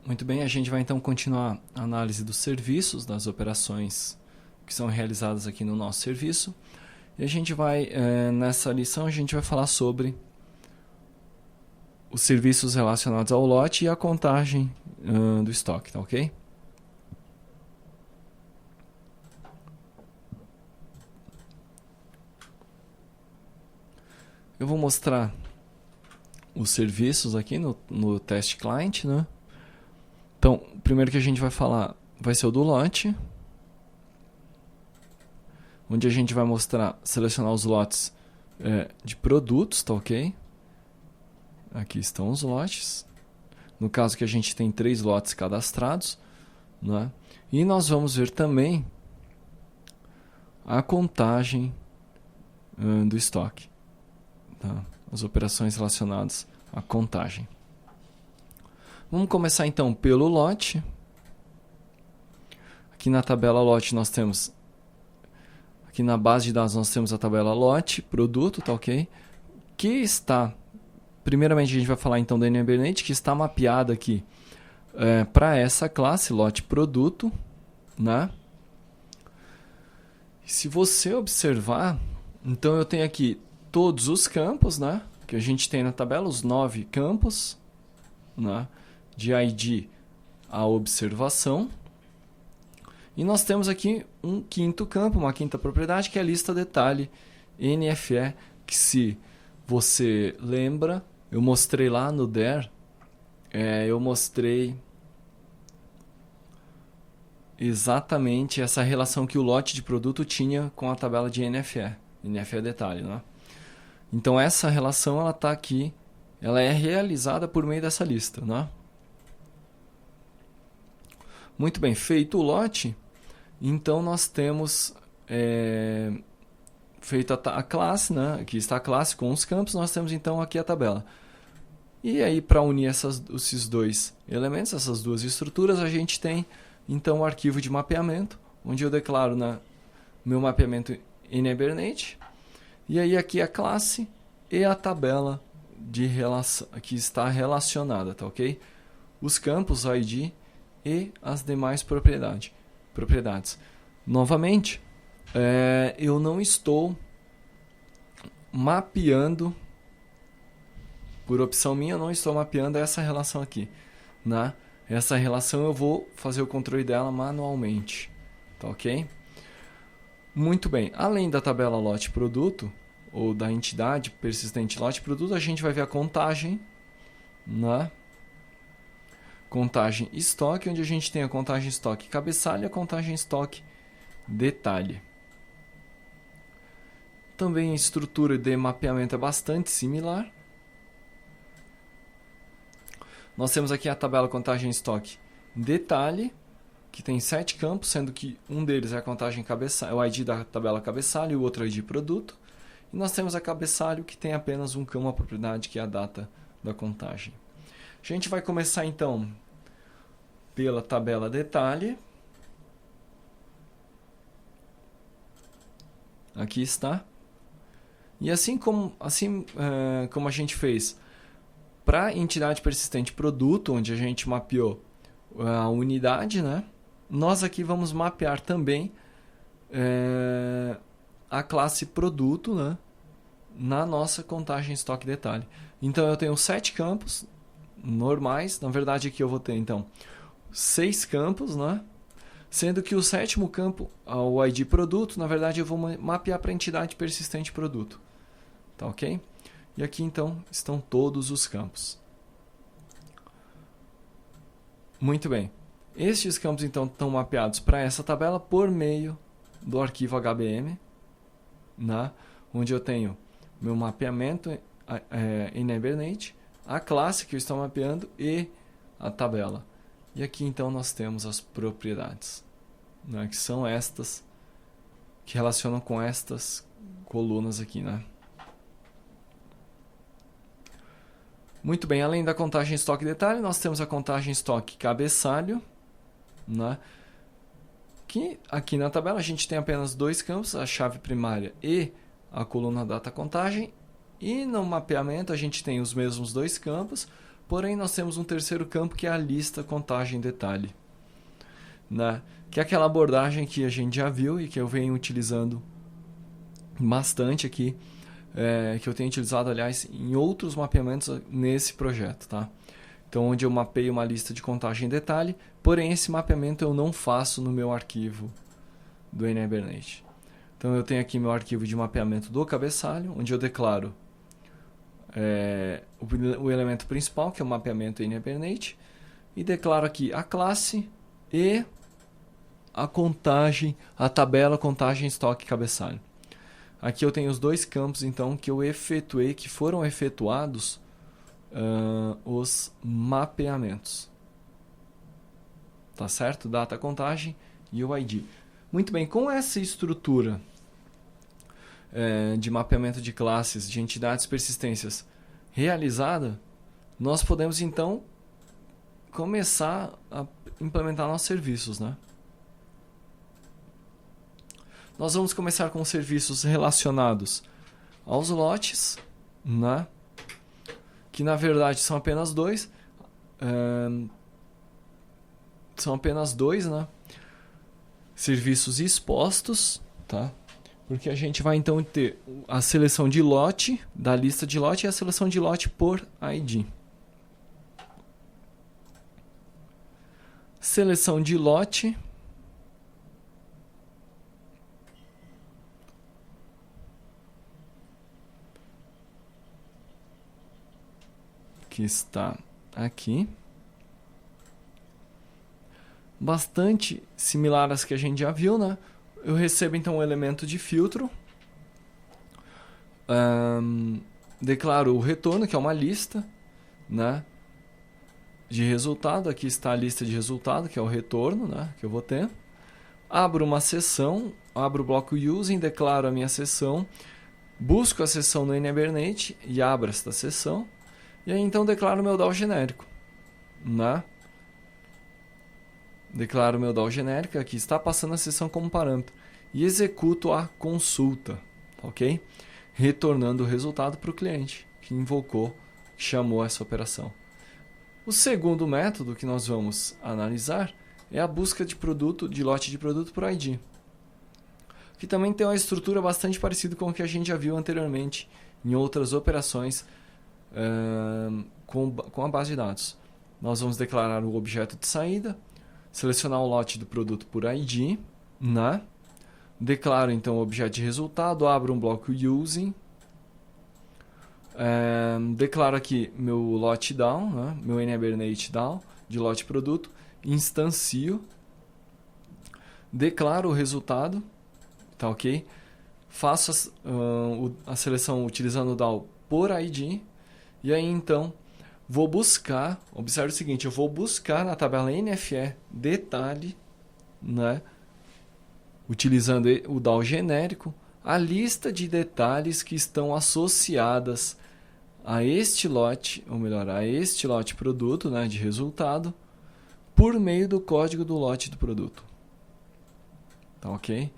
Muito bem, a gente vai então continuar a análise dos serviços, das operações que são realizadas aqui no nosso serviço. E a gente vai, nessa lição, a gente vai falar sobre os serviços relacionados ao lote e a contagem do estoque, tá ok? Eu vou mostrar os serviços aqui no teste client, né? Então, o primeiro que a gente vai falar vai ser o do lote, onde a gente vai mostrar, selecionar os lotes de produtos, tá ok? Aqui estão os lotes. No caso que a gente tem 3 lotes cadastrados, né? E nós vamos ver também a contagem do estoque, tá? As operações relacionadas à contagem. Vamos começar então pelo lote. Aqui na tabela lote nós temos, aqui na base de dados nós temos a tabela lote, produto, tá ok? Que está, primeiramente a gente vai falar então da Hibernate, que está mapeada aqui para essa classe, lote produto, né? E se você observar, então eu tenho aqui todos os campos, né? Que a gente tem na tabela, os 9 campos, né? De ID a observação. E nós temos aqui um quinto campo, uma quinta propriedade, que é a lista detalhe NFE, que se você lembra, eu mostrei lá no DER, eu mostrei exatamente essa relação que o lote de produto tinha com a tabela de NFE. NFE detalhe, né? Então essa relação ela está aqui, ela é realizada por meio dessa lista, né? Muito bem, feito o lote, então nós temos feita a classe, né? Aqui está a classe com os campos, nós temos então aqui a tabela. E aí para unir esses dois elementos, essas duas estruturas, a gente tem então o arquivo de mapeamento, onde eu declaro meu mapeamento em Hibernate, e aí aqui a classe e a tabela de relação que está relacionada, tá ok? Os campos, o ID e as demais propriedades. Novamente, eu não estou mapeando, por opção minha, eu não estou mapeando essa relação aqui, né? Essa relação eu vou fazer o controle dela manualmente, tá ok? Muito bem, além da tabela lote produto, ou da entidade persistente lote produto, a gente vai ver a contagem, né? Contagem estoque, onde a gente tem a contagem estoque cabeçalho e a contagem estoque detalhe. Também a estrutura de mapeamento é bastante similar. Nós temos aqui a tabela contagem estoque detalhe, que tem 7 campos, sendo que um deles é a contagem cabeçalho, o ID da tabela cabeçalho e o outro ID produto. E nós temos a cabeçalho, que tem apenas um campo, uma propriedade, que é a data da contagem. A gente vai começar então pela tabela detalhe. Aqui está. E assim como a gente fez para a entidade persistente produto, onde a gente mapeou a unidade, né? Nós aqui vamos mapear também a classe produto, né? Na nossa contagem estoque detalhe. Então eu tenho 7 campos normais. Na verdade aqui eu vou ter então 6 campos, né? Sendo que o 7º campo, o ID produto, na verdade eu vou mapear para a entidade persistente produto. Tá ok? E aqui então estão todos os campos. Muito bem. Estes campos então estão mapeados para essa tabela por meio do arquivo HBM, né? Onde eu tenho meu mapeamento em Hibernate, a classe que eu estou mapeando e a tabela. E aqui então nós temos as propriedades, né? Que são estas, que relacionam com estas colunas aqui, né? Muito bem, além da contagem estoque detalhe, nós temos a contagem estoque cabeçalho, né? Que aqui na tabela a gente tem apenas 2 campos, a chave primária e a coluna data contagem. E no mapeamento a gente tem os mesmos 2 campos, Porém, nós temos um terceiro campo que é a lista, contagem, detalhe, né? Que é aquela abordagem que a gente já viu e que eu venho utilizando bastante aqui, que eu tenho utilizado, aliás, em outros mapeamentos nesse projeto, tá? Então, onde eu mapeio uma lista de contagem em detalhe, porém esse mapeamento eu não faço no meu arquivo do NHibernate. Então, eu tenho aqui meu arquivo de mapeamento do cabeçalho, onde eu declaro o elemento principal, que é o mapeamento NHibernate, e declaro aqui a classe e a contagem, a tabela contagem estoque cabeçalho. Aqui eu tenho os dois campos, então, que eu efetuei, que foram efetuados os mapeamentos. Tá certo? Data, contagem e o ID. Muito bem, com essa estrutura de mapeamento de classes, de entidades persistências realizada, nós podemos, então, começar a implementar nossos serviços, né? Nós vamos começar com serviços relacionados aos lotes, né? Que na verdade são apenas dois. Né? Serviços expostos, tá? Porque a gente vai então ter a seleção de lote, da lista de lote, e a seleção de lote por ID. Seleção de lote. Que está aqui. Bastante similar às que a gente já viu, né? Eu recebo então um elemento de filtro. Declaro o retorno, que é uma lista, né? De resultado. Aqui está a lista de resultado, que é o retorno, né? Que eu vou ter. Abro uma seção, abro o bloco using, declaro a minha seção, busco a seção no NHibernate e abro esta seção. E aí então declaro o meu DAO genérico, né? Declaro o meu DAO genérico, aqui está passando a seção como parâmetro. E executo a consulta, ok? Retornando o resultado para o cliente, que invocou, chamou essa operação. O segundo método que nós vamos analisar é a busca de produto, de lote de produto por ID. Que também tem uma estrutura bastante parecida com o que a gente já viu anteriormente em outras operações com a base de dados. Nós vamos declarar o objeto de saída, selecionar o lote do produto por ID, né? Declaro então o objeto de resultado, abro um bloco using, declaro aqui meu lote DAO, né? Meu NHibernate DAO de lote produto, instancio, declaro o resultado, tá ok? Faço a seleção utilizando o DAO por ID. E aí, então, vou buscar, observe o seguinte, eu vou buscar na tabela NFE detalhe, né, utilizando o DAO genérico, a lista de detalhes que estão associadas a este lote, ou melhor, a este lote produto, né, de resultado, por meio do código do lote do produto. Tá ok?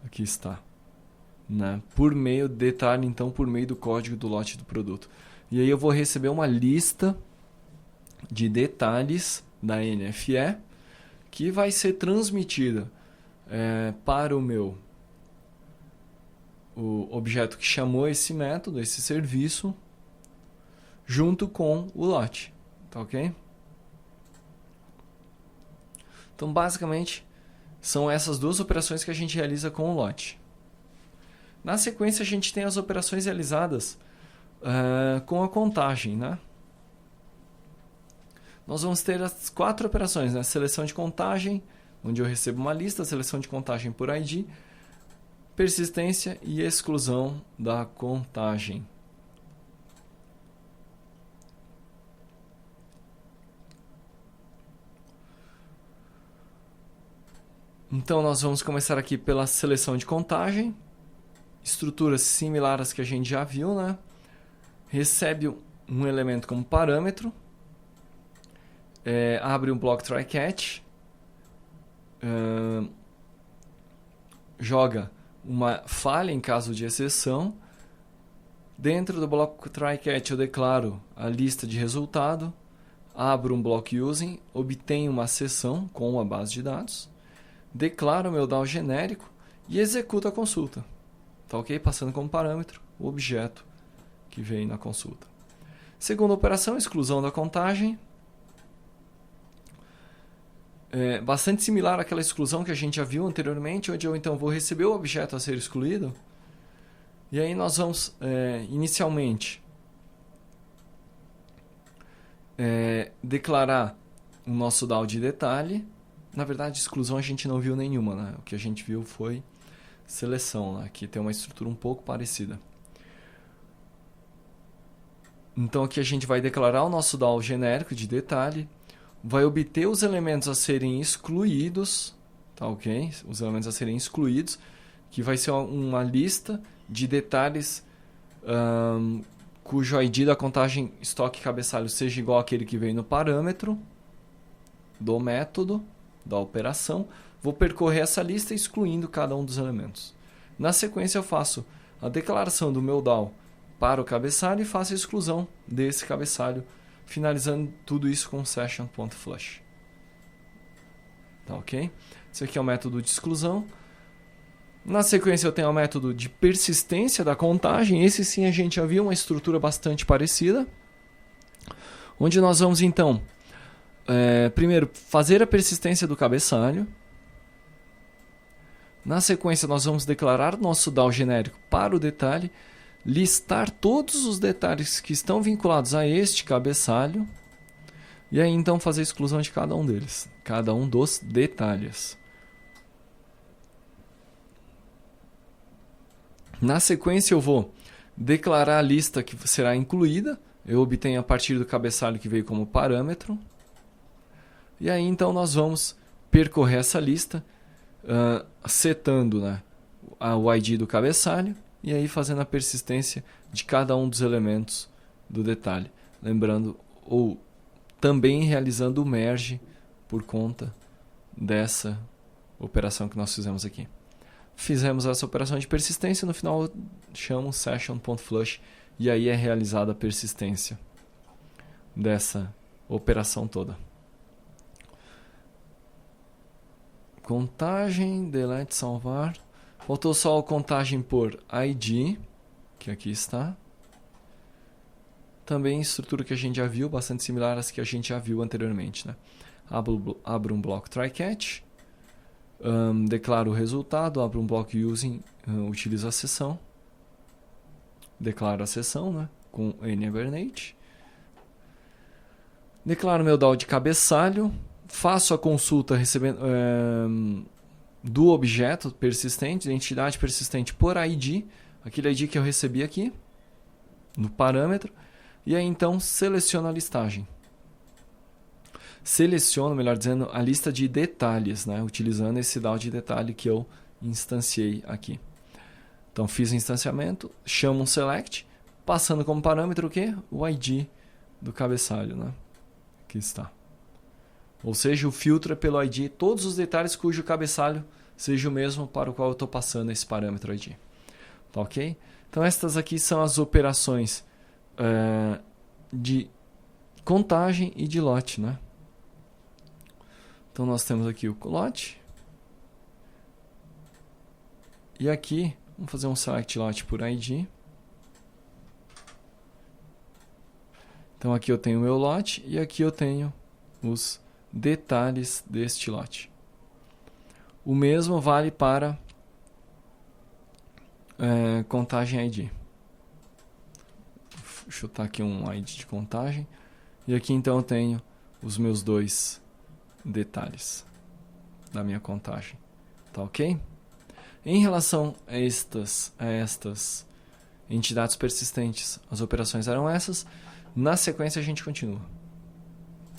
Aqui está. Né? Por meio detalhe, então, por meio do código do lote do produto. E aí eu vou receber uma lista de detalhes da NFE que vai ser transmitida para o objeto que chamou esse método, esse serviço, junto com o lote. Tá ok? Então, basicamente, são essas duas operações que a gente realiza com o lote. Na sequência, a gente tem as operações realizadas com a contagem, né? Nós vamos ter as 4 operações, né? Seleção de contagem, onde eu recebo uma lista, seleção de contagem por ID, persistência e exclusão da contagem. Então, nós vamos começar aqui pela seleção de contagem. Estruturas similares que a gente já viu, né? Recebe um elemento como parâmetro, abre um bloco try-catch, joga uma falha em caso de exceção, Dentro do bloco try-catch eu declaro a lista de resultado, abro um bloco using, obtenho uma sessão com uma base de dados, declaro meu DAO genérico e executo a consulta. Tá ok? Passando como parâmetro o objeto que veio na consulta. Segunda operação, exclusão da contagem. É bastante similar àquela exclusão que a gente já viu anteriormente, onde eu então vou receber o objeto a ser excluído. E aí nós vamos, inicialmente, declarar o nosso DAO de detalhe. Na verdade, exclusão a gente não viu nenhuma, né? O que a gente viu foi seleção, né? Que tem uma estrutura um pouco parecida. Então aqui a gente vai declarar o nosso DAO genérico de detalhe, vai obter os elementos a serem excluídos, tá ok? Os elementos a serem excluídos, que vai ser uma lista de detalhes cujo ID da contagem estoque cabeçalho seja igual àquele que veio no parâmetro do método, da operação. Vou percorrer essa lista excluindo cada um dos elementos. Na sequência eu faço a declaração do meu DAO para o cabeçalho e faço a exclusão desse cabeçalho, finalizando tudo isso com session.flush. Tá ok? Esse aqui é o método de exclusão. Na sequência eu tenho o método de persistência da contagem. Esse sim a gente já viu uma estrutura bastante parecida. Onde nós vamos então, primeiro, fazer a persistência do cabeçalho. Na sequência nós vamos declarar nosso DAO genérico para o detalhe, listar todos os detalhes que estão vinculados a este cabeçalho e aí então fazer a exclusão de cada um deles, cada um dos detalhes. Na sequência eu vou declarar a lista que será incluída, eu obtenho a partir do cabeçalho que veio como parâmetro e aí então nós vamos percorrer essa lista setando, né, o ID do cabeçalho e aí fazendo a persistência de cada um dos elementos do detalhe. Lembrando, ou também realizando o merge por conta dessa operação que nós fizemos aqui. Fizemos essa operação de persistência, no final eu chamo session.flush e aí é realizada a persistência dessa operação toda. Contagem, delete, salvar. Faltou só a contagem por ID, que aqui está. Também estrutura que a gente já viu, bastante similar às que a gente já viu anteriormente, né? Abro um bloco try-catch, declaro o resultado, abro um bloco using, utilizo a sessão, declaro a sessão, né? Com nhibernate. Declaro meu DAO de cabeçalho, faço a consulta recebendo do objeto persistente, identidade persistente por ID, aquele ID que eu recebi aqui, no parâmetro, e aí então seleciono a listagem. Seleciono, melhor dizendo, a lista de detalhes, né? Utilizando esse DAO de detalhe que eu instanciei aqui. Então fiz o instanciamento, chamo um select, passando como parâmetro o quê? O ID do cabeçalho, né? Aqui está. Ou seja, o filtro é pelo ID, todos os detalhes cujo cabeçalho seja o mesmo para o qual eu estou passando esse parâmetro ID. Tá ok? Então estas aqui são as operações de contagem e de lote, né? Então nós temos aqui o lote. E aqui, vamos fazer um select lote por ID. Então aqui eu tenho o meu lote e aqui eu tenho os detalhes deste lote. O mesmo vale para contagem ID. Vou chutar aqui um ID de contagem. E aqui então eu tenho os meus dois detalhes da minha contagem. Tá ok? Em relação a estas entidades persistentes, as operações eram essas. Na sequência a gente continua.